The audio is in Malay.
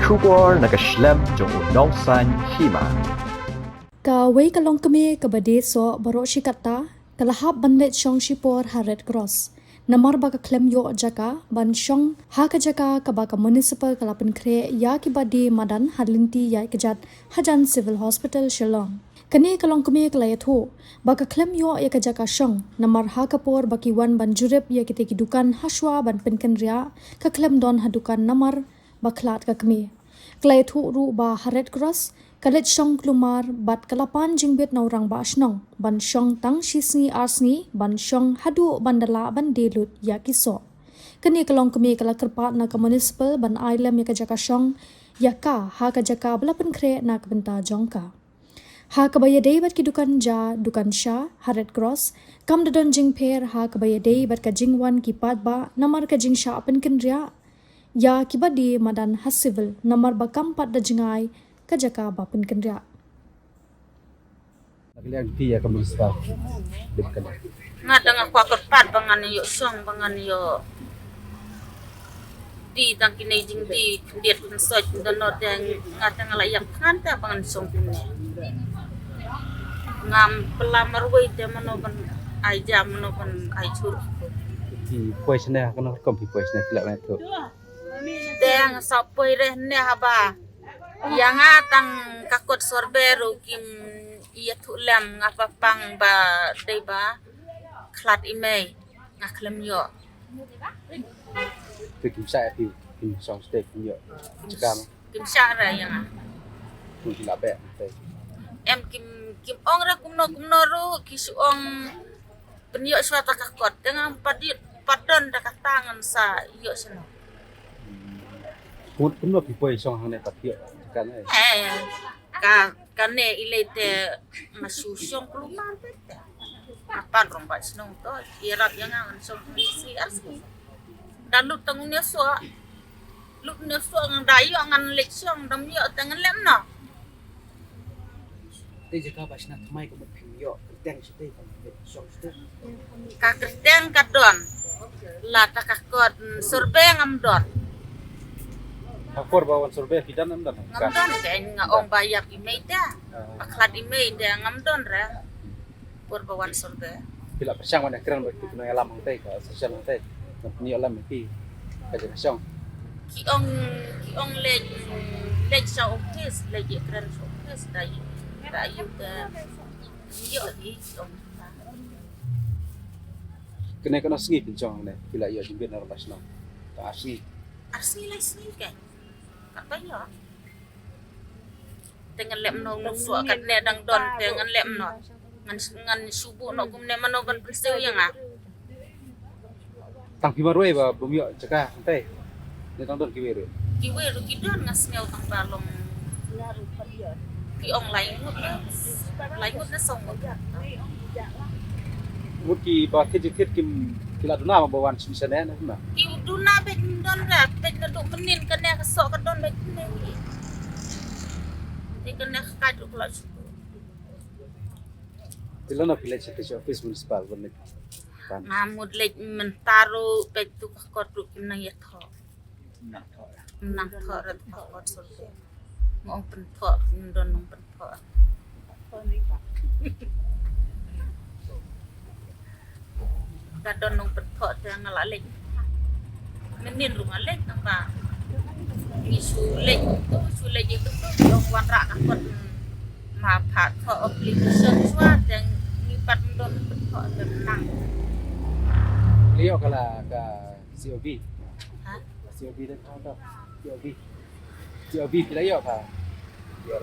Shubor nakaslem jong unong san hima. Ka wei kalong kami ka bade so baro shikata kalahap banlet shong shipor ha Red Cross. Namar baka klem yo jaka ban shong ha ka jaka ka baka municipal kalapan kre ya ki bade madan hadlinti ya kejat Hajan Civil Hospital Shillong. Kani kalong kami kalaya tho baka klem yo ya ka jaka shong namar ha kapor baki wan ban jurep ya kite ki dukan haswa ban penken ria ka klem don hadukan namar baklat ka kami. Kalaya tho ru ba ha Red Cross kalit shong klumar bat kalapan jingbet na orang ba asnong ban shong tang shisni arsni ban shong hadu bandala ban delut ya kiso. Kani kalong kami kala kerpat na ka municipal ban ailam ya ka jaka shong ya ka ha ka jaka belapan kre na ka benta jongka. Ha kabaya day bat kidukan ja dukan sha ha Red Cross kam dadon jing per ha kabaya day bat ka jingwan ki pat ba namar ka jing sha apen kendria ya kibadi madan has civil namar ba kam pat da jingai ka jaka ba pen kendria. Nagliang tiya ka municipal. Dibkan. Nga danga kwa kerpat bangan yo song bangan yo di tang kinai jing di diet kun soj donot yang ngata ngalayak khanta bangan song kine ngam pelamar wei te manoban ai jam manoban ai chur Di poisna kana kom pi poisna tilak na tu. deng sapoi reh ne haba yang atang kakot sorberu kim iya thulam ngapa pang ba dei ba klat imei ngaklem yo Tu kim sa pi kim song stek kim yo. Cakam kim syara yang tu tilak be. em kim ong ra kumno ru kisuong penyo suata kakot dengan padon da tangan sa yo seno Put kumno pi poi song hang ne patio. Cakam ai. Kane ilete masusong keluar bete apa rombat senong to irat yang ngan song si arsi dan lu tangungnya so lu ne so ngan dayo ngan leksong dam yo tangan lemno Ti jaka basna thamai ko pim yo. Teng site ko song stek. ka kristeng kadon la takakot surbe ngam don Akor bawan survey kidan am dan. ngam don ke ngaong bayap imei da aklat imei da ngam don ra purbawan surbe Bila persang wana kran ba tu na alam hang tai ka social hang tai. Ni alam pi ka jaka song. ki ong lej sa office lej kran sa office da yu da yo di ong Kena kana sengi pin song ne. Bila yo jimbet na basna. Ta asli. asli lai sini kan kat bayo dengan lem no nusu kat ne dang don dengan lem no ngan subuh no kum ne mano ban prinseu yang Tang pi marwe ba bumyo jaka hang tai. Ni tang don kiwe. kiwe ru kidon ngas nyau tang balong ki ong lai ngut na song mo Muki ba kit kim kila duna ma bawan sumsane na ma. ki uduna bet don ra bet na duk menin kan ne kesok kan don bet ne ni kan ne ka duk la Tila na pila sa office municipal ban ni. Kan. ngamud lej mentaro bet tu kakot duk kim na yatho nang tho ra kakot sulke ngong pen tho don nong pen tho kadon nong pen tho te ngala lej menin ru ngalej nang ba isu lej itu yo wan ra kakot ma phat tho application swa teng ngipat don pen tho te nang Leo kala ka COB. ha COB dah tahu tak? COB. COB pila yo ka. Yo.